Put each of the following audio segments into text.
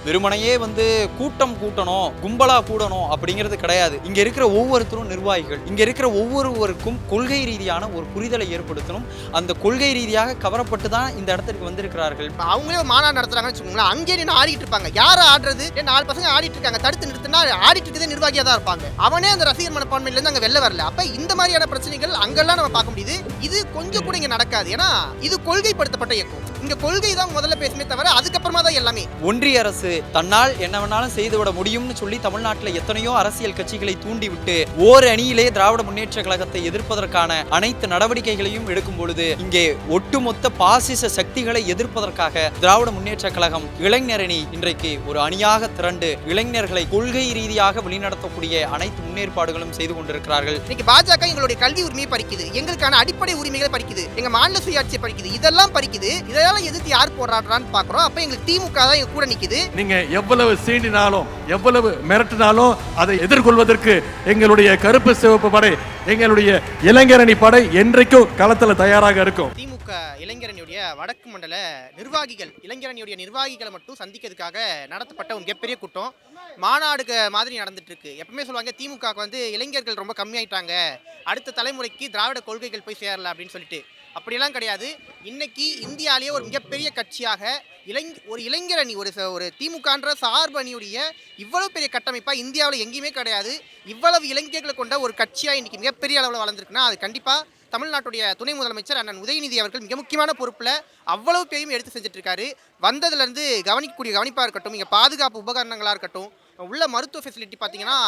வெறுமனையே கூட்டம் கூட்டணும், கும்பலா கூடணும் அப்படிங்கிறது கிடையாது. இங்க இருக்கிற ஒவ்வொருத்தரும் நிர்வாகிகள், இங்க இருக்கிற ஒவ்வொருவருக்கும் கொள்கை ரீதியான ஒரு புரிதலை ஏற்படுத்தணும். அந்த கொள்கை ரீதியாக கவரப்பட்டு தான் இந்த இடத்துக்கு வந்திருக்கிறார்கள். அவங்களே மாநாடு நடத்துறாங்கன்னு வச்சுக்கோங்களேன், அங்கேயே நின்று ஆடிட்டு இருப்பாங்க. யாரை ஆடுறது? 4 பசங்க ஆடிட்டு இருக்காங்க, தடுத்து நிறுத்தினா ஆடிட்டு இருக்கிறதே நிர்வாகியா தான் இருப்பாங்க. அவனே அந்த ரசிகர் மனப்பான்மையில இருந்து அங்க வெளில வரல. அப்ப இந்த மாதிரியான பிரச்சனைகள் அங்கெல்லாம் நம்ம பார்க்க முடியுது. இது கொஞ்சம் கூட இங்க நடக்காது. ஏன்னா இது கொள்கைப்படுத்தப்பட்ட இயக்கம். இங்க கொள்கை தான் முதல்ல பேசுமே தவிர அதுக்கப்புறமா தான் எல்லாமே. ஒன்றிய அரசு தன்னால் என்ன வேணாலும் செய்துவிட முடியும்னு சொல்லி தமிழ்நாட்டில் எத்தனையோ அரசியல் கட்சிகளை தூண்டிவிட்டு ஓர் அணியிலே திராவிட முன்னேற்ற கழகத்தை எதிர்ப்பதற்கான அனைத்து நடவடிக்கைகளையும் எடுக்கும் பொழுது இங்கே ஒட்டுமொத்த பாசிச சக்திகளை எதிர்ப்பதற்காக திராவிட முன்னேற்ற கழகம் இளைஞரணி இன்றைக்கு ஒரு அணியாக திரண்டு இளைஞர்களை கொள்கை ரீதியாக வழிநடத்தக்கூடிய அனைத்து முன்னேற்பாடுகளும் செய்து கொண்டிருக்கிறார்கள். இன்னைக்கு பாஜக எங்களுடைய கல்வி உரிமையை பறிக்குது, எங்களுக்கான அடிப்படை உரிமைகளை பறிக்குது, எங்க மாநில சுயாட்சியை பறிக்குது, இதெல்லாம் பறிக்குது. இதெல்லாம் எதிர்த்து யார் போராடுறான்னு பாக்குறோம். அப்ப எங்களுக்கு திமுக தான் எங்க கூட நிக்குது. நீங்க எவ்வளவு சீண்டினாலும் எவ்வளவு மிரட்டினாலும் அதை எதிர்கொள்வதற்கு எங்களுடைய கருப்பு சிவப்பு படை, எங்களுடைய இளைஞரணி படை என்றைக்கும் களத்துல தயாராக இருக்கும். திமுக இளைஞரணியுடைய வடக்கு மண்டல நிர்வாகிகள், இளைஞரணியுடைய நிர்வாகிகளை மட்டும் சந்திக்கிறதுக்காக நடத்தப்பட்ட ஒரு மிகப்பெரிய கூட்டம் மாநாடு மாதிரி நடந்துட்டு இருக்கு. எப்பவுமே சொல்லுவாங்க திமுக இளைஞர்கள் ரொம்ப கம்மியாயிட்டாங்க, அடுத்த தலைமுறைக்கு திராவிட கொள்கைகள் போய் சேரல அப்படின்னு சொல்லிட்டு. அப்படியெல்லாம் கிடையாது. இன்னைக்கு இந்தியாவிலேயே ஒரு மிகப்பெரிய கட்சியாக ஒரு இளைஞரணி, ஒரு திமுகன்ற சார்பு அணியுடைய இவ்வளவு பெரிய கட்டமைப்பா இந்தியாவில் எங்கேயுமே கிடையாது. இவ்வளவு இளைஞர்களை கொண்ட ஒரு கட்சியா இன்னைக்கு மிகப்பெரிய அளவில் வளர்ந்துருக்குன்னா அது கண்டிப்பா தமிழ்நாட்டுடைய துணை முதலமைச்சர் அண்ணன் உதயநிதி அவர்கள் மிக முக்கியமான பொறுப்பில் அவ்வளவு பேரையும் எடுத்து செஞ்சுட்டு இருக்காரு. வந்ததுலேருந்து கவனிக்கக்கூடிய கவனிப்பாக இருக்கட்டும், இங்கே பாதுகாப்பு உபகரணங்களாக இருக்கட்டும், உள்ள மருத்துவ ஃபெசிலிட்டி பார்த்தீங்கன்னா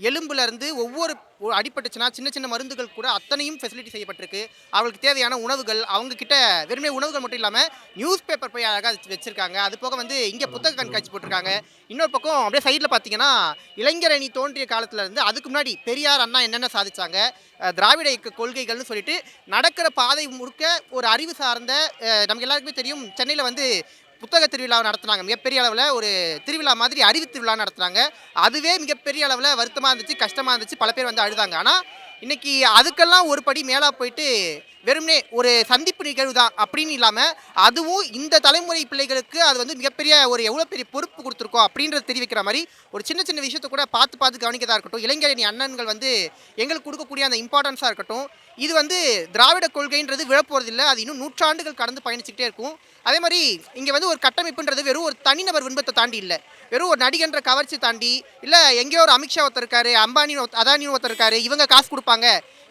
எலும்புலேருந்து ஒவ்வொரு அடிபட்டுச்சுன்னா சின்ன சின்ன மருந்துகள் கூட அத்தனையும் ஃபெசிலிட்டி செய்யப்பட்டிருக்கு. அவங்களுக்கு தேவையான உணவுகள், அவங்க கிட்ட வெறுமே உணவுகள் மட்டும் இல்லாமல் நியூஸ் பேப்பர் போய் அழகாக வச்சுருக்காங்க. அது போக இங்கே புத்தக கண்காட்சி போட்டிருக்காங்க. இன்னொரு பக்கம் அப்படியே சைடில் பார்த்தீங்கன்னா இளைஞரணி தோன்றிய காலத்துலேருந்து அதுக்கு முன்னாடி பெரியார் அண்ணா என்னென்ன சாதிச்சாங்க, திராவிட இயக்க கொள்கைகள்னு சொல்லிட்டு நடக்கிற பாதை முழுக்க ஒரு அறிவு சார்ந்த, நமக்கு எல்லாருக்குமே தெரியும் சென்னையில் புத்தக திருவிழாவை நடத்துனாங்க. மிகப்பெரிய அளவில் ஒரு திருவிழா மாதிரி அறிவு திருவிழா நடத்துனாங்க. அதுவே மிகப்பெரிய அளவில் வருத்தமாக இருந்துச்சு, கஷ்டமாக இருந்துச்சு, பல பேர் அழுதாங்க. ஆனால் இன்னைக்கு அதுக்கெல்லாம் ஒரு படி மேலே போயிட்டு வெறுமனே ஒரு சந்திப்பு நிகழ்வு தான் அப்படின்னு இல்லாமல் அதுவும் இந்த தலைமுறை பிள்ளைகளுக்கு அது மிகப்பெரிய ஒரு எவ்வளோ பெரிய பொறுப்பு கொடுத்துருக்கோம் அப்படின்றத தெரிவிக்கிற மாதிரி ஒரு சின்ன சின்ன விஷயத்தை கூட பார்த்து கவனிக்கதாக இருக்கட்டும். இளைஞரணி அண்ணன்கள் எங்களுக்கு கொடுக்கக்கூடிய அந்த இம்பார்ட்டன்ஸாக இருக்கட்டும். இது திராவிட கொள்கைன்றது விழப்போறதில்லை, அது இன்னும் நூற்றாண்டுகள் கடந்து பயணிச்சுக்கிட்டே இருக்கும். அதே மாதிரி இங்கே ஒரு கட்டமைப்புன்றது வெறும் ஒரு தனிநபர் விருப்பத்தை தாண்டி இல்லை, வெறும் ஒரு நடிகன்ற கவர்ச்சி தாண்டி இல்லை, எங்கேயோ ஒரு அமித்ஷா ஒருத்தர் இருக்காரு, அம்பானி அதானி ஒருத்தர் இருக்காரு, இவங்க காசு கொடுப்பாங்க,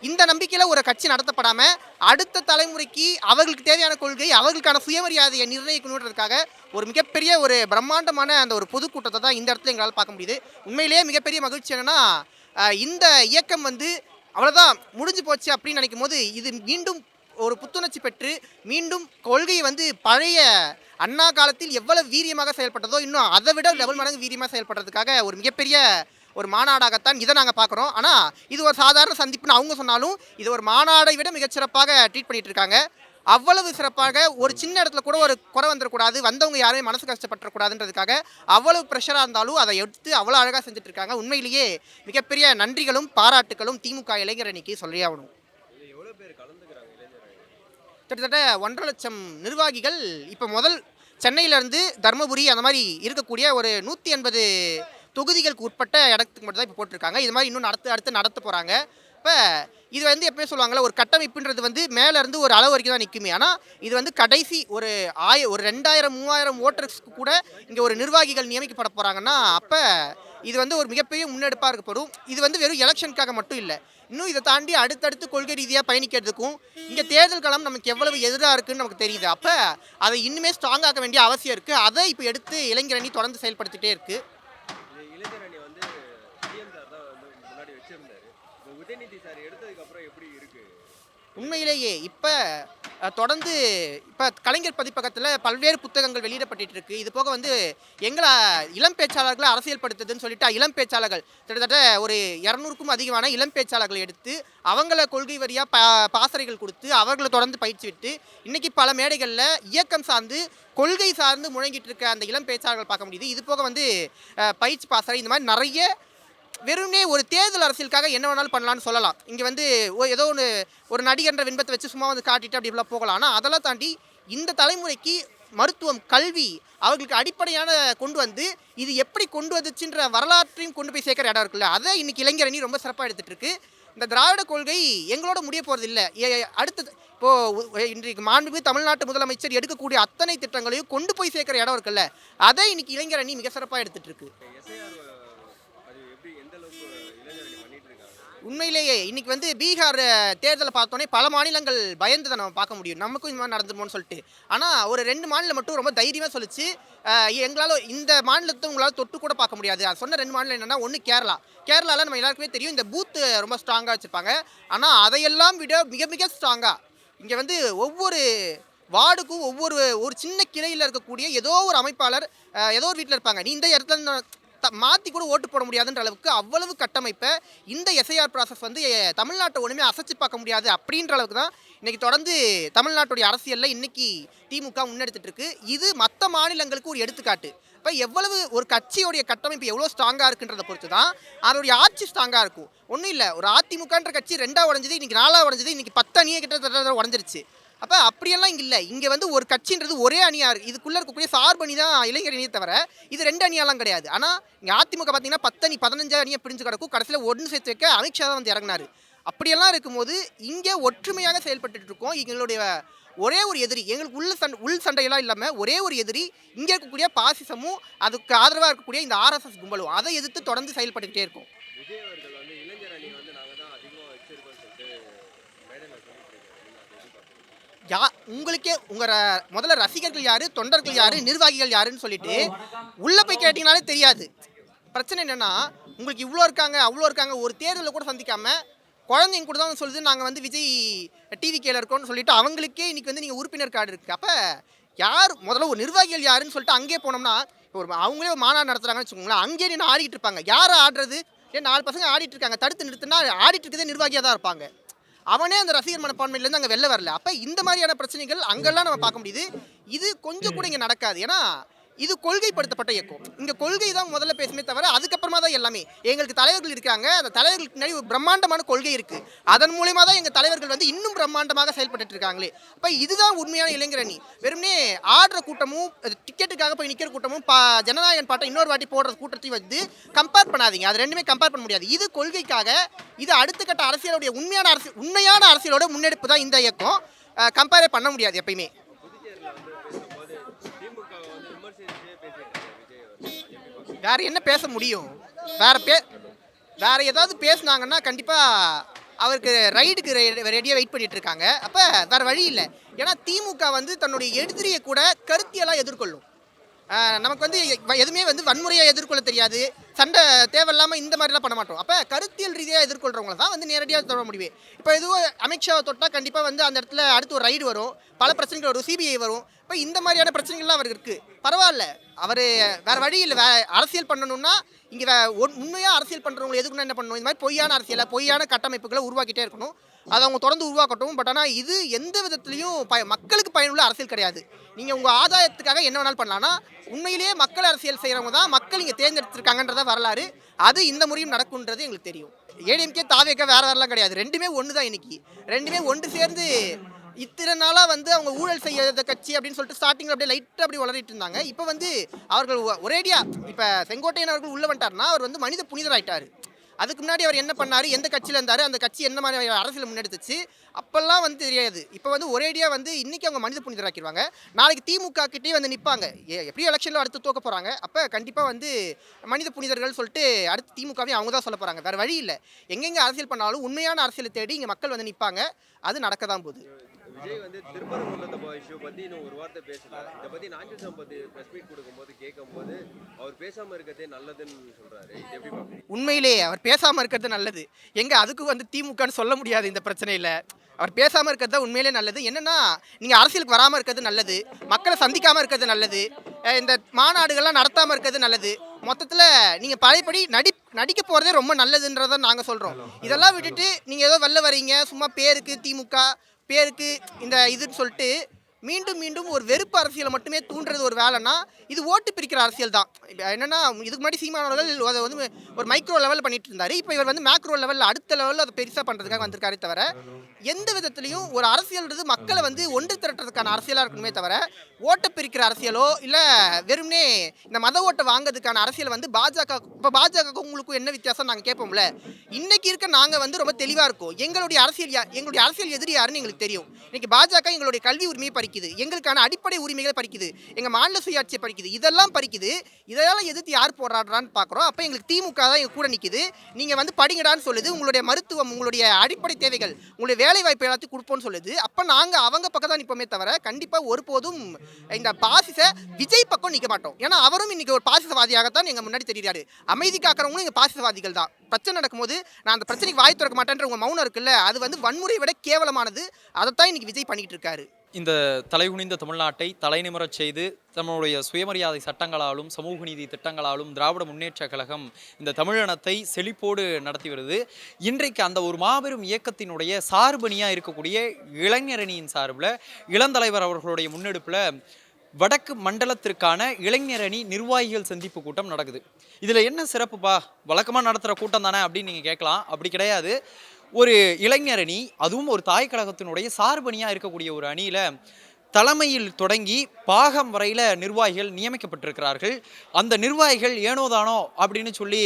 இந்த நம்பிக்கையில் ஒரு கட்சி நடத்தப்படாமல் அடுத்த தலைமுறைக்கு அவர்களுக்கு தேவையான கொள்கை, அவர்களுக்கான சுயமரியாதையை நிர்ணயிக்கணுன்றதுக்காக ஒரு மிகப்பெரிய ஒரு பிரம்மாண்டமான அந்த ஒரு பொதுக்கூட்டத்தை தான் இந்த இடத்துல எங்களால் பார்க்க முடியுது. உண்மையிலேயே மிகப்பெரிய மகிழ்ச்சி என்னென்னா இந்த இயக்கம் அவ்வளோதான் முடிஞ்சு போச்சு அப்படின்னு நினைக்கும் போது இது மீண்டும் ஒரு புத்துணர்ச்சி பெற்று மீண்டும் கொள்கை பழைய அண்ணா காலத்தில் எவ்வளவு வீரியமாக செயல்பட்டதோ இன்னும் அதை விட டபுள் மடங்கு வீரியமாக செயல்படுறதுக்காக ஒரு மிகப்பெரிய ஒரு மாநாடாகத்தான் இதை நாங்கள் பார்க்குறோம். ஆனால் இது ஒரு சாதாரண சந்திப்புன்னு அவங்க சொன்னாலும் இது ஒரு மாநாடை விட மிகச்சிறப்பாக ட்ரீட் பண்ணிட்டு இருக்காங்க. அவ்வளவு சிறப்பாக ஒரு சின்ன இடத்துல கூட ஒரு குறை வந்துடக்கூடாது, வந்தவங்க யாருமே மனசு கஷ்டப்பட்டுறக்கூடாதுன்றதுக்காக அவ்வளவு ப்ரெஷராக இருந்தாலும் அதை எடுத்து அவ்வளோ அழகாக செஞ்சுட்டு இருக்காங்க. உண்மையிலேயே மிகப்பெரிய நன்றிகளும் பாராட்டுகளும் திமுக இளைஞரணிக்கு சொல்லியே ஆகணும். கிட்டத்தட்ட 1.5 லட்சம் நிர்வாகிகள் இப்போ முதல் சென்னையிலேருந்து தர்மபுரி அந்த மாதிரி இருக்கக்கூடிய ஒரு 180 தொகுதிகளுக்கு உட்பட்ட இடத்துக்கு மட்டும் தான் இப்போ போட்டிருக்காங்க. இது மாதிரி இன்னும் அடுத்து நடத்த போகிறாங்க. இப்போ இது எப்பவுமே சொல்லுவாங்கள்ல, ஒரு கட்டமைப்புன்றது மேலேருந்து ஒரு அளவு வரைக்கும் தான் நிற்குமே. ஆனால் இது கடைசி ஒரு 2000-3000 ஓட்டர்ஸ்க்கு கூட இங்கே ஒரு நிர்வாகிகள் நியமிக்கப்பட போகிறாங்கன்னா அப்போ இது ஒரு மிகப்பெரிய முன்னெடுப்பாக இருக்கப்படும். இது வெறும் எலெக்ஷனுக்காக மட்டும் இல்லை, இன்னும் இதை தாண்டி அடுத்தடுத்து கொள்கை ரீதியாக பயணிக்கிறதுக்கும் இங்கே தேர்தல் களம் நமக்கு எவ்வளவு எதிராக இருக்குன்னு நமக்கு தெரியுது. அப்போ அதை இன்னுமே ஸ்ட்ராங்காக்க வேண்டிய அவசியம் இருக்குது. அதை இப்போ எடுத்து இளைஞரணி தொடர்ந்து செயல்படுத்திகிட்டே இருக்குது. இளைஞரணி சிஎம் சார் தான் முன்னாடி வச்சிருந்தாரு, உதயநிதி சார் எடுத்ததுக்கு அப்புறம் எப்படி இருக்கு? உண்மையிலேயே இப்போ தொடர்ந்து இப்போ கலைஞர் பதிப்பகத்தில் பல்வேறு புத்தகங்கள் வெளியிடப்பட்டு இருக்கு. இது போக எங்களை இளம் பேச்சாளர்களை அரசியல்படுத்துதுன்னு சொல்லிட்டு இளம் பேச்சாளர்கள் கிட்டத்தட்ட ஒரு 200க்கும் அதிகமான இளம் பேச்சாளர்களை எடுத்து அவங்கள கொள்கை வரியாக பாசறைகள் கொடுத்து அவர்களை தொடர்ந்து பயிற்சி விட்டு இன்றைக்கி பல மேடைகளில் இயக்கம் சார்ந்து கொள்கை சார்ந்து முழங்கிட்டு இருக்க அந்த இளம் பேச்சாளர்கள் பார்க்க முடியுது. இது போக பயிற்சி பாசறை இந்த மாதிரி நிறைய வெறும்னே ஒரு தேர்தல் அரசியலுக்காக என்ன வேணாலும் பண்ணலான்னு சொல்லலாம். இங்கே ஏதோ ஒரு நடிகன்ற வின்பத்தை வச்சு சும்மா காட்டிட்டு அப்படி இப்படிலாம் போகலாம். ஆனால் அதெல்லாம் தாண்டி இந்த தலைமுறைக்கு மருத்துவம், கல்வி அவர்களுக்கு அடிப்படையான கொண்டு வந்து இது எப்படி கொண்டு வந்துச்சுன்ற வரலாற்றையும் கொண்டு போய் சேர்க்குற இடம் இருக்குல்ல, அதை இன்னைக்கு இளைஞர் அணி ரொம்ப சிறப்பாக எடுத்துகிட்டு இருக்கு. இந்த திராவிட கொள்கை எங்களோட முடிய போகிறது இல்லை. அடுத்தது இப்போது இன்றைக்கு மாண்புமிகு தமிழ்நாட்டு முதலமைச்சர் எடுக்கக்கூடிய அத்தனை திட்டங்களையும் கொண்டு போய் சேர்க்குற இடம் இருக்குல்ல, அதை இன்னைக்கு இளைஞர் அணி மிக சிறப்பாக எடுத்துகிட்டு இருக்கு. அது எப்படி எந்த அளவுக்கு இளைஞர் அணி பண்ணிட்டு இருக்காங்க? உண்மையிலேயே இன்னைக்கு வந்து பீகார் தேர்தலை பார்த்தோன்னே பல மாநிலங்கள் பயந்ததை நம்ம பார்க்க முடியும், நமக்கும் இந்த மாதிரி நடந்துருமோன்னு சொல்லிட்டு. ஆனால் ஒரு 2 மாநிலம் மட்டும் ரொம்ப தைரியமாக சொல்லிச்சு, எங்களால் இந்த மாநிலத்தை உங்களால் தொட்டு கூட பார்க்க முடியாது. அது சொன்ன 2 மாநிலம் என்னென்னா, ஒன்று கேரளாவில் நம்ம எல்லாருக்குமே தெரியும் இந்த பூத்து ரொம்ப ஸ்ட்ராங்காக வச்சுருப்பாங்க. ஆனால் அதையெல்லாம் விட மிக மிக ஸ்ட்ராங்காக இங்கே வந்து ஒவ்வொரு வார்டுக்கும் ஒரு சின்ன கிளையில் இருக்கக்கூடிய ஏதோ ஒரு அமைப்பாளர் ஏதோ ஒரு வீட்டில் இருப்பாங்க. நீ இந்த இடத்துல மாற்றி கூட ஓட்டு போட முடியாதுன்ற அளவுக்கு அவ்வளவு கட்டமைப்பை இந்த எஸ்ஐஆர் ப்ராசஸ் வந்து தமிழ்நாட்டை ஒன்றுமே அசைச்சு பார்க்க முடியாது அப்படின்ற அளவுக்கு தான் இன்றைக்கி தொடர்ந்து தமிழ்நாட்டுடைய அரசியலில் இன்றைக்கி திமுக முன்னெடுத்துட்டு இருக்கு. இது மற்ற மாநிலங்களுக்கு ஒரு எடுத்துக்காட்டு. இப்போ எவ்வளவு ஒரு கட்சியோடைய கட்டமைப்பு எவ்வளோ ஸ்ட்ராங்காக இருக்குன்றதை பொறுத்து தான் அதோடைய ஆட்சி ஸ்ட்ராங்காக இருக்கும். ஒன்றும் இல்லை, ஒரு அதிமுகன்ற கட்சி 2ஆக உடஞ்சது, இன்றைக்கி 4ஆக உடஞ்சது, இன்றைக்கி 10 அணியை கிட்ட உடஞ்சிருச்சு. அப்போ அப்படியெல்லாம் இங்கே இல்லை. இங்கே வந்து ஒரு கட்சின்றது ஒரே அணியாக இருக்குது. இதுக்குள்ளே இருக்கக்கூடிய சார்பணி தான் இளைஞர் அணியை தவிர இது 2 அணியெல்லாம் கிடையாது. ஆனால் இங்கே அதிமுக பார்த்தீங்கன்னா 10 அணி 15 அணியை பிரிஞ்சு கிடக்கும். கடைசியில் ஒன்று சேர்த்து வைக்க அமித்ஷா தான் வந்து இறங்கினார். அப்படியெல்லாம் இருக்கும்போது இங்கே ஒற்றுமையாக செயல்பட்டு இருக்கோம். எங்களுடைய ஒரே ஒரு எதிரி, எங்களுக்கு உள் சண்டையெல்லாம் இல்லாமல் ஒரே ஒரு எதிரி இங்கே இருக்கக்கூடிய பாசிசமும் அதுக்கு ஆதரவாக இருக்கக்கூடிய இந்த RSS கும்பலும், அதை எதிர்த்து தொடர்ந்து செயல்பட்டுக்கிட்டே இருக்கும். விஜய் அவர்கள் வந்து இளைஞர் அணி வந்து நாங்கள் தான் அதிகமாக வச்சிருக்கோம்னு சொல்லிட்டு மேடையில் சொல்லிட்டு இருக்காங்க. உங்களுக்கே முதல்ல ரசிகர்கள் யாரு, தொண்டர்கள் யாரு, நிர்வாகிகள் யாருன்னு சொல்லிட்டு உள்ள போய் கேட்டீங்கனாலே தெரியாது. பிரச்சனை என்னன்னா, உங்களுக்கு இவ்வளோ இருக்காங்க அவ்வளோ இருக்காங்க, ஒரு தேர்தலில் கூட சந்திக்காம குழந்தைங்க கூட தான் சொல்லுது நாங்கள் வந்து விஜய் டிவிகேல இருக்கோம்னு சொல்லிட்டு அவங்களுக்கே இன்னைக்கு வந்து நீங்கள் உறுப்பினர் கார்டு இருக்குது. அப்போ யார் முதல்ல ஒரு நிர்வாகிகள் யாருன்னு சொல்லிட்டு அங்கேயே போனோம்னா, அவங்களே ஒரு மாநாடு நடத்துகிறாங்கன்னு வச்சுக்கோங்களேன், அங்கேயே நின்று ஆடிட்டு இருப்பாங்க. யாரை ஆடுறது? 4 பசங்க ஆடிட்டு இருக்காங்க, தடுத்து நிறுத்தினா ஆடிட்டு இருக்கதே நிர்வாகியாக தான் இருப்பாங்க. அவனே அந்த ரசிகர் மனப்பான்மையிலேருந்து அங்கே வெளில வரல. அப்போ இந்த மாதிரியான பிரச்சனைகள் அங்கெல்லாம் நம்ம பார்க்க முடியுது. இது கொஞ்சம் கூட இங்கே நடக்காது. ஏன்னா இது கொள்கைப்படுத்தப்பட்ட இயக்கம். இங்கே கொள்கை தான் முதல்ல பேசுமே தவிர அதுக்கப்புறமா தான் எல்லாமே. எங்களுக்கு தலைவர்கள் இருக்காங்க, அந்த தலைவர்களுக்கு முன்னாடி ஒரு பிரம்மாண்டமான கொள்கை இருக்குது. அதன் மூலயமா தான் எங்கள் தலைவர்கள் வந்து இன்னும் பிரம்மாண்டமாக செயல்பட்டு இருக்காங்களே. அப்போ இதுதான் உண்மையான இளைஞர் அணி. வெறுமனே ஆடுற கூட்டமும் டிக்கெட்டுக்காக போய் நிற்கிற கூட்டமும் ஜனநாயகன் பாட்டை இன்னொரு வாட்டி போடுற கூட்டத்தையும் வந்து கம்பேர் பண்ணாதீங்க. அது ரெண்டுமே கம்பேர் பண்ண முடியாது. இது கொள்கைக்காக, இது அடுத்த கட்ட அரசியலுடைய உண்மையான அரசியலோட முன்னெடுப்பு தான் இந்த இயக்கம். கம்பேரே பண்ண முடியாது எப்பயுமே. வேற என்ன பேச முடியும்? வேற ஏதாவது பேசுனாங்கன்னா கண்டிப்பாக அவருக்கு ரைடுக்கு ரெடியாக வெயிட் பண்ணிட்டு இருக்காங்க. அப்போ வேற வழி இல்லை. ஏன்னா திமுக வந்து தன்னுடைய எதிரியை கூட கருத்தியெல்லாம் எதிர்கொள்ளும். நமக்கு வந்து எதுவுமே வந்து வன்முறையை எதிர்கொள்ள தெரியாது, சண்டை தேவையில்லாமல் இந்த மாதிரிலாம் பண்ண மாட்டோம். அப்போ கருத்தியல் ரீதியாக எதிர்கொள்கிறவங்கள தான் வந்து நேரடியாக தொட முடியும். இப்போ எதுவும் அமித்ஷாவை தொட்டால் கண்டிப்பாக வந்து அந்த இடத்துல அடுத்து ஒரு ரைடு வரும், பல பிரச்சனைகள் வரும், CBI வரும். இப்போ இந்த மாதிரியான பிரச்சனைகள்லாம் அவருக்கு இருக்குது. பரவாயில்ல, அவர் வேறு வழி இல்லை. அரசியல் பண்ணணும்னா இங்கே உண்மையாக அரசியல் பண்ணுறவங்களை எதுக்குன்னா என்ன பண்ணணும்? இந்த மாதிரி பொய்யான கட்டமைப்புகளை உருவாக்கிட்டே இருக்கணும். அதை அவங்க தொடர்ந்து உருவாக்கட்டும். பட் ஆனால் இது எந்த விதத்துலையும் மக்களுக்கு பயனுள்ள அரசியல் கிடையாது. நீங்கள் உங்கள் ஆதாயத்துக்காக என்ன வேணாலும் பண்ணலாம்னா உண்மையிலேயே மக்கள் அரசியல் செய்கிறவங்க தான் மக்கள் இங்கே தேர்ந்தெடுத்திருக்காங்கன்றத வரலாறு. அது இந்த முறையும் நடக்கும்ன்றது எங்களுக்கு தெரியும். ஏடிஎம்கே தாவேக்க வேறெல்லாம் கிடையாது, ரெண்டுமே ஒன்று தான். இன்னைக்கு ரெண்டுமே ஒன்று சேர்ந்து இத்தனை நாளாக வந்து அவங்க ஊழல் செய்யாத கட்சி அப்படின்னு சொல்லிட்டு ஸ்டார்டிங்கில் அப்படியே லைட்டாக அப்படி வளரிட்டு இருந்தாங்க. இப்போ வந்து அவர்கள் ஒரேடியாக இப்போ செங்கோட்டையன் அவர்கள் உள்ள வந்துட்டார்னா அவர் வந்து மனித புனிதராயிட்டார். அதுக்கு முன்னாடி அவர் என்ன பண்ணார், எந்த கட்சியில் இருந்தார், அந்த கட்சி என்ன மாதிரி அரசியல் முன்னெடுத்துச்சு அப்போல்லாம் வந்து தெரியாது. இப்போ வந்து ஒரேடியாக வந்து இன்றைக்கி அவங்க மனித புனிதராக்கிடுவாங்க. நாளைக்கு திமுக கிட்டே வந்து நிற்பாங்க. எப்படியும் எலெக்ஷனில் அடுத்து தோக்க போகிறாங்க. அப்போ கண்டிப்பாக வந்து மனித புனிதர்கள் சொல்லிட்டு அடுத்து திமுகவே அவங்க தான் சொல்ல போகிறாங்க. வேறு வழி இல்லை. எங்கெங்கே அரசியல் பண்ணாலும் உண்மையான அரசியலை தேடி இங்கே மக்கள் வந்து நிற்பாங்க. அது நடக்க தான் போகுது. விஜய் வந்து திருப்பரங்குன்றத்தை இஷ்யூ பற்றி இன்னும் ஒரு வார்த்தை பேசல. இதை பற்றி நாஞ்சில் சம்பத் ப்ரெஸ் மீட் கொடுக்கும்போது கேட்கும்போது அவர் பேசாமல் இருக்கிறதே நல்லதுன்னு சொல்கிறாரு. இது எப்படி பார்க்குறீங்க? உண்மையிலேயே அவர் பேசாமல் இருக்கிறது நல்லது. அதுக்கு வந்து திமுகன்னு சொல்ல முடியாது இந்த பிரச்சனையில். அவர் பேசாமல் இருக்கிறது தான் உண்மையிலே நல்லது. என்னென்னா, நீங்கள் அரசியலுக்கு வராமல் இருக்கிறது நல்லது, மக்களை சந்திக்காமல் இருக்கிறது நல்லது, இந்த மாநாடுகள்லாம் நடத்தாமல் இருக்கிறது நல்லது. மொத்தத்தில் நீங்கள் பழையபடி நடிக்க போகிறதே ரொம்ப நல்லதுன்றதை நாங்கள் சொல்கிறோம். இதெல்லாம் விட்டுட்டு நீங்கள் ஏதோ வெளில வரீங்க சும்மா பேருக்கு திமுக, பேருக்கு இந்த இதுன்னு சொல்லிட்டு மீண்டும் மீண்டும் ஒரு வெறுப்பு அரசியலை மட்டுமே தூண்டுறது ஒரு வேலைன்னா இது ஓட்டு பிரிக்கிற அரசியல் தான். என்னன்னா இதுக்கு முன்னாடி சீமானவர்கள் அதை வந்து ஒரு மைக்ரோ லெவலில் பண்ணிட்டு இருந்தாரு. இப்போ இவர் வந்து மேக்ரோ லெவலில் அடுத்த லெவலில் அதை பெருசாக பண்ணுறதுக்காக வந்திருக்காரே தவிர எந்த விதத்துலையும் ஒரு அரசியல்ன்றது மக்களை வந்து ஒன்று திரட்டுறதுக்கான அரசியலாக இருக்கணுமே தவிர ஓட்டை பிரிக்கிற அரசியலோ இல்லை வெறும்னே இந்த மத ஓட்டை வாங்கிறதுக்கான அரசியல் வந்து பாஜக. இப்போ பாஜக உங்களுக்கும் என்ன வித்தியாசம் நாங்கள் கேட்போம்ல. இன்னைக்கு இருக்க நாங்கள் வந்து ரொம்ப தெளிவாக இருக்கோம். எங்களுடைய அரசியல் எதிரி யாருன்னு எங்களுக்கு தெரியும். இன்னைக்கு பாஜக எங்களுடைய கல்வி உரிமையை பறிக்குது, எங்களுக்கான அடிப்படை உரிமைகளை பறிக்குது, எங்கள் மாநில சுயாட்சியை பறிக்குது, இதெல்லாம் பறிக்குது. இதெல்லாம் எதிர்த்து யார் போராடுறான்னு பார்க்குறோம். அப்போ எங்களுக்கு திமுக தான் எங்கள் கூட நிற்குது. நீங்கள் வந்து படிங்கடான்னு சொல்லுது, உங்களுடைய மருத்துவம், உங்களுடைய அடிப்படை தேவைகள், உங்களுடைய வேலை வாய்ப்பு எல்லாத்தையும் கொடுப்போம்னு சொல்லுது. அப்போ நாங்கள் அவங்க பக்கம் தான் நிற்போமே தவிர கண்டிப்பாக ஒருபோதும் இந்த பாசிச விஜய் பக்கம் நிற்க மாட்டோம். ஏன்னா அவரும் இன்னைக்கு ஒரு பாசிசவாதியாகத்தான் எங்கள் முன்னாடி தெரிகிறாரு. அமைதி காக்கிறவங்களும் எங்கள் பாசிசவாதிகள் தான். பிரச்சனை நடக்கும்போது நான் அந்த பிரச்சனைக்கு வாய் திறக்க மாட்டேன்ற உங்கள் மௌனம் இருக்குல்ல, அது வந்து வன்முறையை விட கேவலமானது. அதைத்தான் இன்னைக்கு விஜய் பண்ணிட்டு இருக்காரு. இந்த தலைகுனிந்த தமிழ்நாட்டை தலைநிமிரச் செய்து நம்முடைய சுயமரியாதை சட்டங்களாலும் சமூக நீதி திட்டங்களாலும் திராவிட முன்னேற்ற கழகம் இந்த தமிழினத்தை செழிப்போடு நடத்தி வருது. இன்றைக்கு அந்த ஒரு மாபெரும் இயக்கத்தினுடைய சார்பணியாக இருக்கக்கூடிய இளைஞரணியின் சார்பில் இளந்தலைவர் அவர்களுடைய முன்னெடுப்பில் வடக்கு மண்டலத்திற்கான இளைஞரணி நிர்வாகிகள் சந்திப்பு கூட்டம் நடக்குது. இதில் என்ன சிறப்புப்பா, வழக்கமாக நடத்துகிற கூட்டம் தானே அப்படின்னு நீங்கள் கேட்கலாம். அப்படி கிடையாது. ஒரு இளைஞரணி, அதுவும் ஒரு தாய் கழகத்தினுடைய சார்பணியாக இருக்கக்கூடிய ஒரு அணியில் தலைமையில் தொடங்கி பாகம் வரையில் நிர்வாகிகள் நியமிக்கப்பட்டிருக்கிறார்கள். அந்த நிர்வாகிகள் ஏனோதானோ அப்படின்னு சொல்லி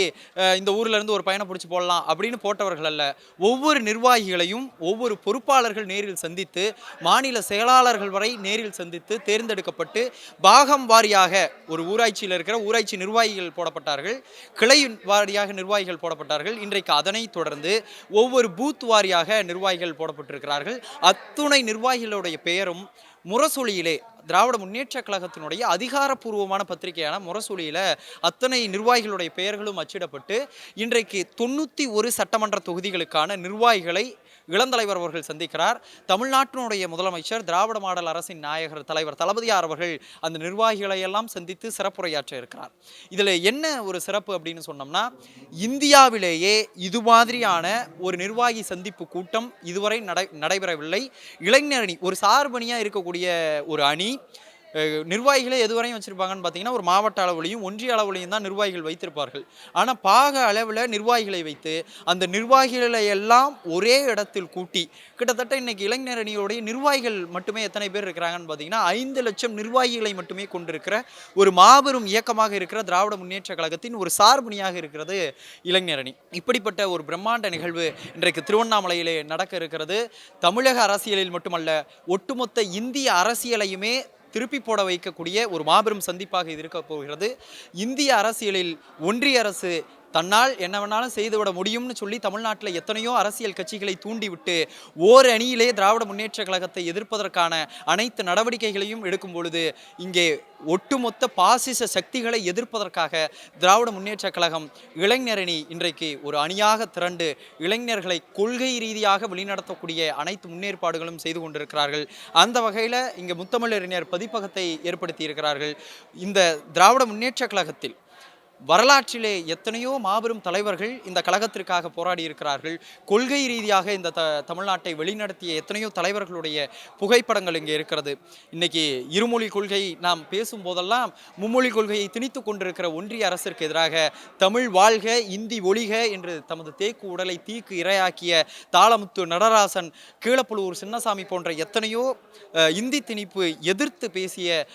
இந்த ஊர்லேருந்து ஒரு பையனை பிடிச்சி போடலாம் அப்படின்னு போட்டவர்கள் அல்ல. ஒவ்வொரு நிர்வாகிகளையும் ஒவ்வொரு பொறுப்பாளர்கள் நேரில் சந்தித்து, மாநில செயலாளர்கள் வரை நேரில் சந்தித்து தேர்ந்தெடுக்கப்பட்டு பாகம் வாரியாக ஒரு ஊராட்சியில் இருக்கிற ஊராட்சி நிர்வாகிகள் போடப்பட்டார்கள், கிளை வாரியாக நிர்வாகிகள் போடப்பட்டார்கள். இன்றைக்கு அதனை தொடர்ந்து ஒவ்வொரு பூத் வாரியாக நிர்வாகிகள் போடப்பட்டிருக்கிறார்கள். அத்துணை நிர்வாகிகளுடைய பெயரும் முரசொலியிலே, திராவிட முன்னேற்ற கழகத்தினுடைய அதிகாரப்பூர்வமான பத்திரிகையான முரசொலியில் அத்தனை நிர்வாகிகளுடைய பெயர்களும் அச்சிடப்பட்டு இன்றைக்கு 91 சட்டமன்ற தொகுதிகளுக்கான நிர்வாகிகளை இளந்தலைவர் அவர்கள் சந்திக்கிறார். தமிழ்நாட்டினுடைய முதலமைச்சர், திராவிட மாடல் அரசின் நாயகர் தலைவர் தளபதியார் அவர்கள் அந்த நிர்வாகிகளை எல்லாம் சந்தித்து சிறப்புரையாற்ற இருக்கிறார். இதில் என்ன ஒரு சிறப்பு அப்படின்னு சொன்னோம்னா, இந்தியாவிலேயே இது மாதிரியான ஒரு நிர்வாகி சந்திப்பு கூட்டம் இதுவரை நடைபெறவில்லை. இளைஞரணி ஒரு சார்பணியாக இருக்கக்கூடிய ஒரு அணி நிர்வாகிகளை எதுவரையும் வச்சுருப்பாங்கன்னு பார்த்தீங்கன்னா, ஒரு மாவட்ட அளவுலையும் ஒன்றிய அளவுலையும் தான் நிர்வாகிகள் வைத்திருப்பார்கள். ஆனால் பாக அளவில் நிர்வாகிகளை வைத்து அந்த நிர்வாகிகளை எல்லாம் ஒரே இடத்தில் கூட்டி, கிட்டத்தட்ட இன்றைக்கி இளைஞரணியோடைய நிர்வாகிகள் மட்டுமே எத்தனை பேர் இருக்கிறாங்கன்னு பார்த்தீங்கன்னா 5 லட்சம் நிர்வாகிகளை மட்டுமே கொண்டிருக்கிற ஒரு மாபெரும் இயக்கமாக இருக்கிற திராவிட முன்னேற்ற கழகத்தின் ஒரு சார்பணியாக இருக்கிறது இளைஞரணி. இப்படிப்பட்ட ஒரு பிரம்மாண்ட நிகழ்வு இன்றைக்கு திருவண்ணாமலையிலே நடக்க இருக்கிறது. தமிழக அரசியலில் மட்டுமல்ல, ஒட்டுமொத்த இந்திய அரசியலையுமே திருப்பி போட வைக்கக்கூடிய ஒரு மாபெரும் சந்திப்பாக இது இருக்க போகிறது. இந்திய அரசியலில் ஒன்றிய அரசு தன்னால் என்ன வேணாலும் செய்துவிட முடியும்னு சொல்லி தமிழ்நாட்டில் எத்தனையோ அரசியல் கட்சிகளை தூண்டிவிட்டு ஓர் அணியிலே திராவிட முன்னேற்ற கழகத்தை எதிர்ப்பதற்கான அனைத்து நடவடிக்கைகளையும் எடுக்கும் பொழுது, இங்கே ஒட்டுமொத்த பாசிச சக்திகளை எதிர்ப்பதற்காக திராவிட முன்னேற்ற கழகம் இளைஞரணி இன்றைக்கு ஒரு அணியாக திரண்டு இளைஞர்களை கொள்கை ரீதியாக வழிநடத்தக்கூடிய அனைத்து முன்னேற்பாடுகளும் செய்து கொண்டிருக்கிறார்கள். அந்த வகையில் இங்கே முத்தமிழறிஞர் பதிப்பகத்தை ஏற்படுத்தி இருக்கிறார்கள். இந்த திராவிட முன்னேற்ற கழகத்தில் வரலாற்றிலே எத்தனையோ மாபெரும் தலைவர்கள் இந்த கழகத்திற்காக போராடி இருக்கிறார்கள். கொள்கை ரீதியாக இந்த தமிழ்நாட்டை வழிநடத்திய எத்தனையோ தலைவர்களுடைய புகைப்படங்கள் இங்கே இருக்கிறது. இன்னைக்கு இருமொழி கொள்கை நாம் பேசும்போதெல்லாம் மும்மொழி கொள்கையை திணித்து கொண்டிருக்கிற ஒன்றிய அரசிற்கு எதிராக தமிழ் வாழ்க, இந்தி ஒழிக என்று தமது தேக்கு உடலை தீக்கு இரையாக்கிய தாளமுத்து நடராசன், கீழப்புலூர் சின்னசாமி போன்ற எத்தனையோ இந்தி திணிப்பு எதிர்த்து பேசிய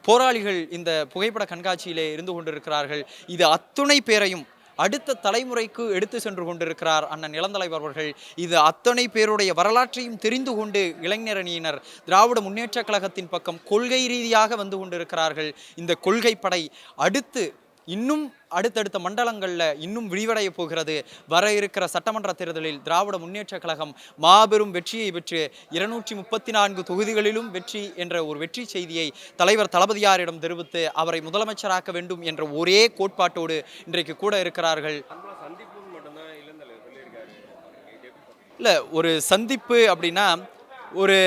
போராளிகள் இந்த புகைப்பட கண்காட்சியிலே இருந்து கொண்டிருக்கிறார்கள். இது அத்துணை பேரையும் அடுத்த தலைமுறைக்கு எடுத்து சென்று கொண்டிருக்கிறார் அண்ணன் இளந்தலைவர் அவர்கள். இது அத்தனை பேருடைய வரலாற்றையும் தெரிந்து கொண்டு இளைஞரணியினர் திராவிட முன்னேற்ற கழகத்தின் பக்கம் கொள்கை ரீதியாக வந்து கொண்டிருக்கிறார்கள். இந்த கொள்கை படை இன்னும் அடுத்தடுத்த மண்டலங்களில் இன்னும் விரிவடைய போகிறது. வர இருக்கிற சட்டமன்ற தேர்தலில் திராவிட முன்னேற்ற கழகம் மாபெரும் வெற்றியை பெற்று 234 தொகுதிகளிலும் வெற்றி என்ற ஒரு வெற்றி செய்தியை தலைவர் தளபதியாரிடம் தெரிவித்து அவரை முதலமைச்சராக்க வேண்டும் என்ற ஒரே கோட்பாட்டோடு இன்றைக்கு கூட இருக்கிறார்கள். இல்லை, ஒரு சந்திப்பு அப்படின்னா ஒரு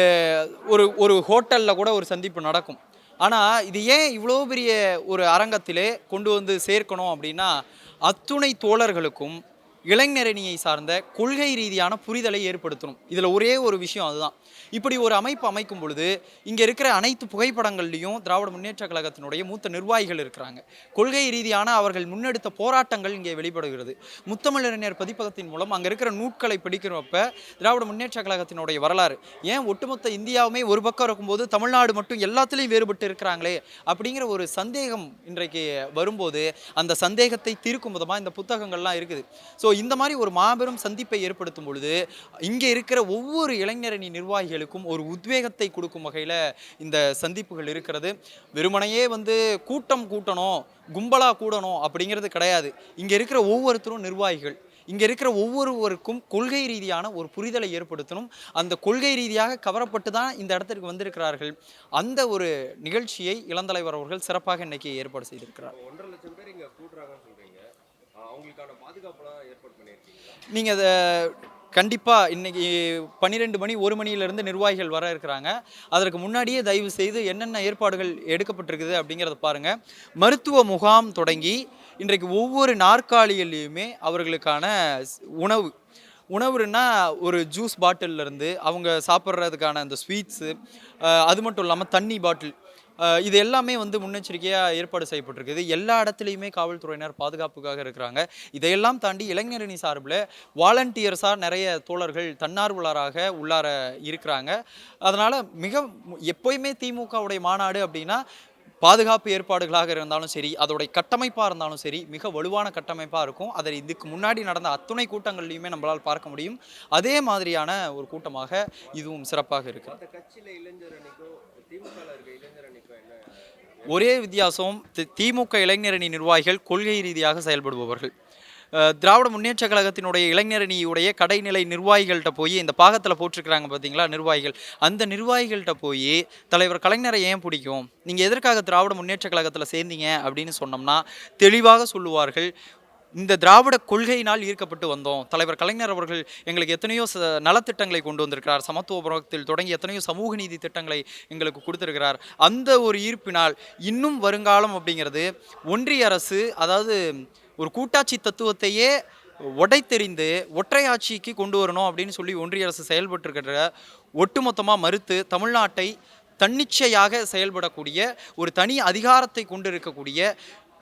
ஒரு ஹோட்டலில் கூட ஒரு சந்திப்பு நடக்கும். ஆனால் இது ஏன் இவ்வளோ பெரிய ஒரு அரங்கத்திலே கொண்டு வந்து சேர்க்கணும் அப்படின்னா, அத்துணை தோழர்களுக்கும் இளைஞரணியை சார்ந்த கொள்கை ரீதியான புரிதலை ஏற்படுத்தணும். இதில் ஒரே ஒரு விஷயம் அதுதான். இப்படி ஒரு அமைப்பு அமைக்கும் பொழுது இங்கே இருக்கிற அனைத்து புகைப்படங்கள்லையும் திராவிட முன்னேற்ற கழகத்தினுடைய மூத்த நிர்வாகிகள் இருக்கிறாங்க. கொள்கை ரீதியான அவர்கள் முன்னெடுத்த போராட்டங்கள் இங்கே வெளிப்படுகிறது. முத்தமிழறிஞர் பதிப்பகத்தின் மூலம் அங்கே இருக்கிற நூட்களை படிக்கிறப்ப திராவிட முன்னேற்ற கழகத்தினுடைய வரலாறு, ஏன் ஒட்டுமொத்த இந்தியாவுமே ஒரு பக்கம் இருக்கும்போது தமிழ்நாடு மட்டும் எல்லாத்துலேயும் வேறுபட்டு இருக்கிறாங்களே அப்படிங்கிற ஒரு சந்தேகம் இன்றைக்கு வரும்போது அந்த சந்தேகத்தை தீர்க்கும் விதமாக இந்த புத்தகங்கள்லாம் இருக்குது. ஸோ இந்த மாதிரி ஒரு மாபெரும் சந்திப்பை ஏற்படுத்தும் பொழுது இங்கே இருக்கிற ஒவ்வொரு இளைஞரணி நிர்வாகிகளுக்கும் ஒரு உத்வேகத்தை கொடுக்கும் வகையில் இந்த சந்திப்புகள் இருக்கிறது. வெறுமனையே கூட்டணும், கும்பலா கூடணும் அப்படிங்கிறது கிடையாது. இங்கே இருக்கிற ஒவ்வொருத்தரும் நிர்வாகிகள். இங்கே இருக்கிற ஒவ்வொருவருக்கும் கொள்கை ரீதியான ஒரு புரிதலை ஏற்படுத்தணும். அந்த கொள்கை ரீதியாக கவரப்பட்டு தான் இந்த இடத்திற்கு வந்திருக்கிறார்கள். அந்த ஒரு நிகழ்ச்சியை இளந்தலைவர் அவர்கள் சிறப்பாக இன்னைக்கு ஏற்பாடு செய்திருக்கிறார். 1.5 லட்சம் பேர் இங்க கூட்டுறாங்கன்னு சொல்றீங்க, அவங்களுக்கான பாதுகாப்புலாம் ஏற்பாடு பண்ணியிருக்கீங்களா? நீங்கள் அதை கண்டிப்பாக இன்றைக்கி 12 மணி 1 மணியிலிருந்து நிர்வாகிகள் வர இருக்கிறாங்க. அதற்கு முன்னாடியே தயவு செய்து என்னென்ன ஏற்பாடுகள் எடுக்கப்பட்டிருக்குது அப்படிங்கிறத பாருங்கள். மருத்துவ முகாம் தொடங்கி இன்றைக்கு ஒவ்வொரு நாற்காலியிலையுமே அவர்களுக்கான உணவுன்னா ஒரு ஜூஸ் பாட்டில்லேருந்து அவங்க சாப்பிட்றதுக்கான அந்த ஸ்வீட்ஸு, அது மட்டும் இல்லாமல் தண்ணி பாட்டில், இது எல்லாமே முன்னெச்சரிக்கையாக ஏற்பாடு செய்யப்பட்டிருக்குது. எல்லா இடத்துலையுமே காவல்துறையினர் பாதுகாப்புக்காக இருக்கிறாங்க. இதையெல்லாம் தாண்டி இளைஞரணி சார்பில் வாலண்டியர்ஸாக நிறைய தோழர்கள் தன்னார்வலராக உள்ளார இருக்கிறாங்க. அதனால் எப்போயுமே திமுகவுடைய மாநாடு அப்படின்னா பாதுகாப்பு ஏற்பாடுகளாக இருந்தாலும் சரி, அதோடைய கட்டமைப்பாக இருந்தாலும் சரி, மிக வலுவான கட்டமைப்பாக இருக்கும். அதை இதுக்கு முன்னாடி நடந்த அத்துணை கூட்டங்கள்லையுமே நம்மளால் பார்க்க முடியும். அதே மாதிரியான ஒரு கூட்டமாக இதுவும் சிறப்பாக இருக்குது. ஒரே வித்தியாசம், திமுக இளைஞரணி நிர்வாகிகள் கொள்கை ரீதியாக செயல்படுபவர்கள். திராவிட முன்னேற்ற கழகத்தினுடைய இளைஞரணியுடைய கடைநிலை நிர்வாகிகள்கிட்ட போய் இந்த பாகத்தில் போட்டிருக்கிறாங்க பார்த்தீங்களா நிர்வாகிகள், அந்த நிர்வாகிகள்கிட்ட போய் தலைவர் கலைஞரை ஏன் பிடிக்கும், நீங்கள் எதற்காக திராவிட முன்னேற்ற கழகத்தில் சேர்ந்தீங்க அப்படின்னு சொன்னோம்னா தெளிவாக சொல்லுவார்கள், இந்த திராவிட கொள்கையினால் ஈர்க்கப்பட்டு வந்தோம். தலைவர் கலைஞர் அவர்கள் எங்களுக்கு எத்தனையோ நலத்திட்டங்களை கொண்டு வந்திருக்கிறார். சமத்துவபுரத்தில் தொடங்கி எத்தனையோ சமூக நீதி திட்டங்களை எங்களுக்கு கொடுத்திருக்கிறார். அந்த ஒரு ஈர்ப்பினால் இன்னும் வருங்காலம் அப்படிங்கிறது ஒன்றிய அரசு, அதாவது ஒரு கூட்டாட்சி தத்துவத்தையே உடைத்தெறிந்து ஒற்றை ஆட்சிக்கு கொண்டு வரணும் அப்படின்னு சொல்லி ஒன்றிய அரசு செயல்பட்டிருக்கிற ஒட்டுமொத்தமாக மறுத்து தமிழ்நாட்டை தன்னிச்சையாக செயல்படக்கூடிய ஒரு தனி அதிகாரத்தை கொண்டு இருக்கக்கூடிய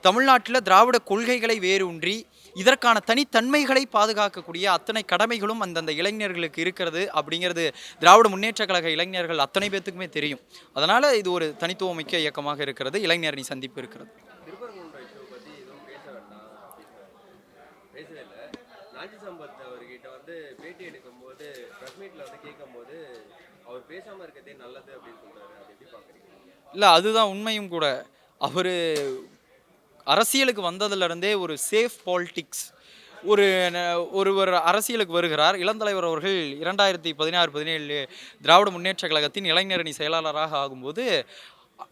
தமிழ்நாட்டில் திராவிட கொள்கைகளை வேரூன்றி இதற்கான தனித்தன்மைகளை பாதுகாக்கக்கூடிய அத்தனை கடமைகளும் அந்தந்த இளைஞர்களுக்கு இருக்கிறது அப்படிங்கிறது திராவிட முன்னேற்ற கழக இளைஞர்கள் அத்தனை பேர்த்துக்குமே தெரியும். அதனால் இது ஒரு தனித்துவமிக்க இயக்கமாக இருக்கிறது. இளைஞரணி சந்திப்பு இருக்கிறது. பேட்டி எடுக்கும்போது பிரஸ் மீட்ல கேட்கும்போது அவர் பேசாம இருக்கதே நல்லது அப்படின்னு சொல்றாரு. அது எப்படி பாக்குறீங்க? இல்லை, அதுதான் உண்மையும் கூட. அவர் அரசியலுக்கு வந்ததுலேருந்தே ஒரு சேஃப் பாலிடிக்ஸ், ஒருவர் அரசியலுக்கு வருகிறார். இளந்தலைவர் அவர்கள் 2016-17 திராவிட முன்னேற்ற கழகத்தின் இளைஞரணி செயலாளராக ஆகும்போது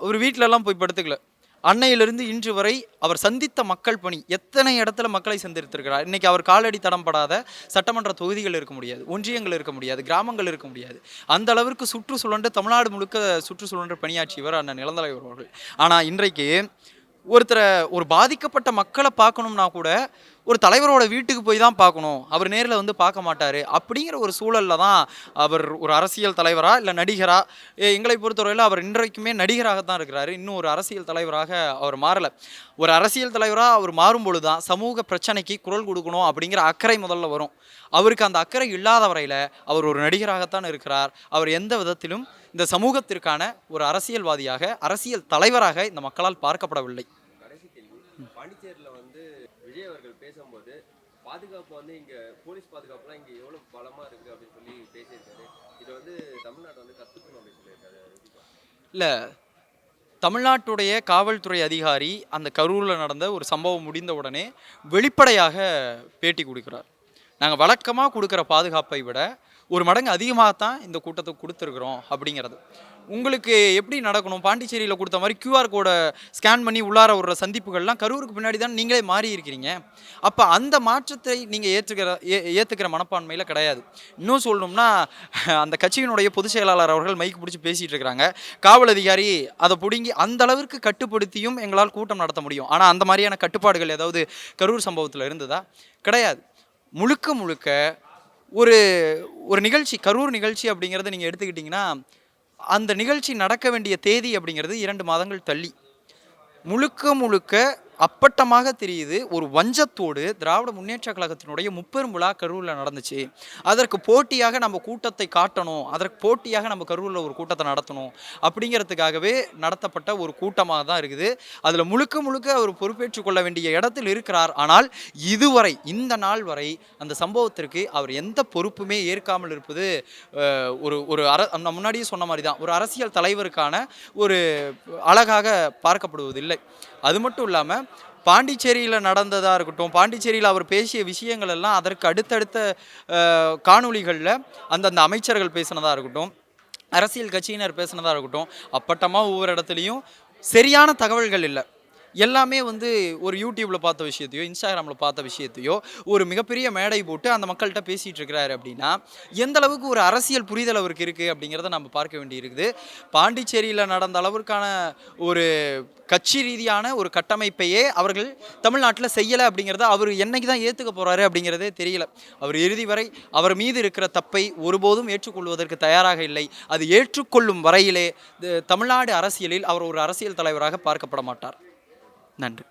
ஒரு வீட்டிலலாம் போய் படுத்துக்கல. அன்னையிலிருந்து இன்று வரை அவர் சந்தித்த மக்கள் பணி, எத்தனை இடத்துல மக்களை சந்தித்திருக்கிறார். இன்றைக்கி அவர் காலடி தடம் படாத சட்டமன்ற தொகுதிகள் இருக்க முடியாது, ஒன்றியங்கள் இருக்க முடியாது, கிராமங்கள் இருக்க முடியாது. அந்த அளவிற்கு சுற்றுச்சூழன்று தமிழ்நாடு முழுக்க சுற்றுச்சூழன்று பணியாற்றியவர் அண்ணன் இளந்தலைவர் அவர்கள். ஆனால் இன்றைக்கு ஒரு பாதிக்கப்பட்ட மக்களை பார்க்கணும்னா கூட ஒரு தலைவரோட வீட்டுக்கு போய் தான் பார்க்கணும், அவர் நேரில் பார்க்க மாட்டார். அப்படிங்கிற ஒரு சூழலில் தான் அவர் ஒரு அரசியல் தலைவராக இல்லை நடிகரா, எங்களை பொறுத்தவரையில் அவர் இன்றைக்குமே நடிகராக தான் இருக்கிறார். இன்னும் ஒரு அரசியல் தலைவராக அவர் மாறலை. ஒரு அரசியல் தலைவராக அவர் மாறும்பொழுது தான் சமூக பிரச்சனைக்கு குரல் கொடுக்கணும் அப்படிங்கிற அக்கறை முதல்ல வரும். அவருக்கு அந்த அக்கறை இல்லாத வரையில் அவர் ஒரு நடிகராகத்தான் இருக்கிறார். அவர் எந்த விதத்திலும் இந்த சமூகத்திற்கான ஒரு அரசியல்வாதியாக, அரசியல் தலைவராக இந்த மக்களால் பார்க்கப்படவில்லை. பாண்டிச்சேரியில் விஜய் அவர்கள் பேசும்போது பாதுகாப்பு இங்க போலீஸ் பாதுகாப்புலாம் இங்க எவ்வளவு பலமா இருக்கு அப்படின்னு சொல்லி பேசியிருக்காரு. இது தமிழ்நாட்டை கத்துக்கணும் அப்படின்னு சொல்லியிருக்காரு. இல்லை, தமிழ்நாட்டுடைய காவல்துறை அதிகாரி அந்த கரூரில் நடந்த ஒரு சம்பவம் முடிந்த உடனே வெளிப்படையாக பேட்டி கொடுக்கிறார். நாங்கள் வழக்கமாக கொடுக்குற பாதுகாப்பை விட ஒரு மடங்கு அதிகமாகத்தான் இந்த கூட்டத்துக்கு கொடுத்துருக்குறோம் அப்படிங்கிறது. உங்களுக்கு எப்படி நடக்கணும், பாண்டிச்சேரியில் கொடுத்த மாதிரி QR கோடை ஸ்கேன் பண்ணி உள்ளார விடுற சந்திப்புகள்லாம் கரூருக்கு பின்னாடி தான் நீங்களே மாறி இருக்கிறீங்க. அப்போ அந்த மாற்றத்தை நீங்கள் ஏற்றுக்கிற மனப்பான்மையில் கிடையாது. இன்னும் சொல்லணும்னா, அந்த கட்சியினுடைய பொதுச் செயலாளர் அவர்கள் மைக்கு பிடிச்சி பேசிகிட்டு இருக்கிறாங்க. காவல் அதிகாரி அதை பிடுங்கி அந்த அளவிற்கு கட்டுப்படுத்தியும் எங்களால் கூட்டம் நடத்த முடியும். ஆனால் அந்த மாதிரியான கட்டுப்பாடுகள் ஏதாவது கரூர் சம்பவத்தில் இருந்ததா? கிடையாது. முழுக்க முழுக்க ஒரு ஒரு நிகழ்ச்சி, கரூர் நிகழ்ச்சி அப்படிங்கிறத நீங்கள் எடுத்துக்கிட்டிங்கன்னா, அந்த நிகழ்ச்சி நடக்க வேண்டிய தேதி அப்படிங்கிறது 2 மாதங்கள் தள்ளி. முழுக்க முழுக்க அப்பட்டமாக தெரியுது, ஒரு வஞ்சத்தோடு திராவிட முன்னேற்ற கழகத்தினுடைய முப்பெரும் விழா கரூரில் நடந்துச்சு. அதற்கு போட்டியாக நம்ம கூட்டத்தை காட்டணும், அதற்கு போட்டியாக நம்ம கரூரில் ஒரு கூட்டத்தை நடத்தணும் அப்படிங்கிறதுக்காகவே நடத்தப்பட்ட ஒரு கூட்டமாக தான் இருக்குது. அதில் முழுக்க முழுக்க அவர் பொறுப்பேற்றுக் கொள்ள வேண்டிய இடத்தில் இருக்கிறார். ஆனால் இதுவரை, இந்த நாள் வரை அந்த சம்பவத்திற்கு அவர் எந்த பொறுப்புமே ஏற்காமல் இருப்பது ஒரு ஒரு நான் முன்னாடியே சொன்ன மாதிரி தான், ஒரு அரசியல் தலைவருக்கான ஒரு அழகாக பார்க்கப்படுவதில்லை. அது மட்டும் இல்லாமல் பாண்டிச்சேரியில் நடந்ததாக இருக்கட்டும், பாண்டிச்சேரியில் அவர் பேசிய விஷயங்கள் எல்லாம் அதற்கு அடுத்தடுத்த காணொளிகளில் அந்தந்த அமைச்சர்கள் பேசினதாக இருக்கட்டும், அரசியல் கட்சியினர் பேசினதாக இருக்கட்டும், அப்பட்டமாக ஒவ்வொரு இடத்துலையும் சரியான தகவல்கள் இல்லை. எல்லாமே வந்து ஒரு யூடியூப்பில் பார்த்த விஷயத்தையோ, இன்ஸ்டாகிராமில் பார்த்த விஷயத்தையோ ஒரு மிகப்பெரிய மேடை போட்டு அந்த மக்கள்கிட்ட பேசிகிட்டு இருக்கிறாரு அப்படின்னா எந்த அளவுக்கு ஒரு அரசியல் புரிதல் அவருக்கு இருக்குது அப்படிங்கிறத நம்ம பார்க்க வேண்டியிருக்குது. பாண்டிச்சேரியில் நடந்த அளவிற்கான ஒரு கட்சி ரீதியான ஒரு கட்டமைப்பையே அவர்கள் தமிழ்நாட்டில் செய்யலை அப்படிங்கிறத அவர் என்னைக்கு தான் ஏற்றுக்க போகிறாரு அப்படிங்கிறதே தெரியல. அவர் இறுதி வரை அவர் மீது இருக்கிற தப்பை ஒருபோதும் ஏற்றுக்கொள்வதற்கு தயாராக இல்லை. அது ஏற்றுக்கொள்ளும் வரையிலே தமிழ்நாடு அரசியலில் அவர் ஒரு அரசியல் தலைவராக பார்க்கப்பட மாட்டார். நன்றி.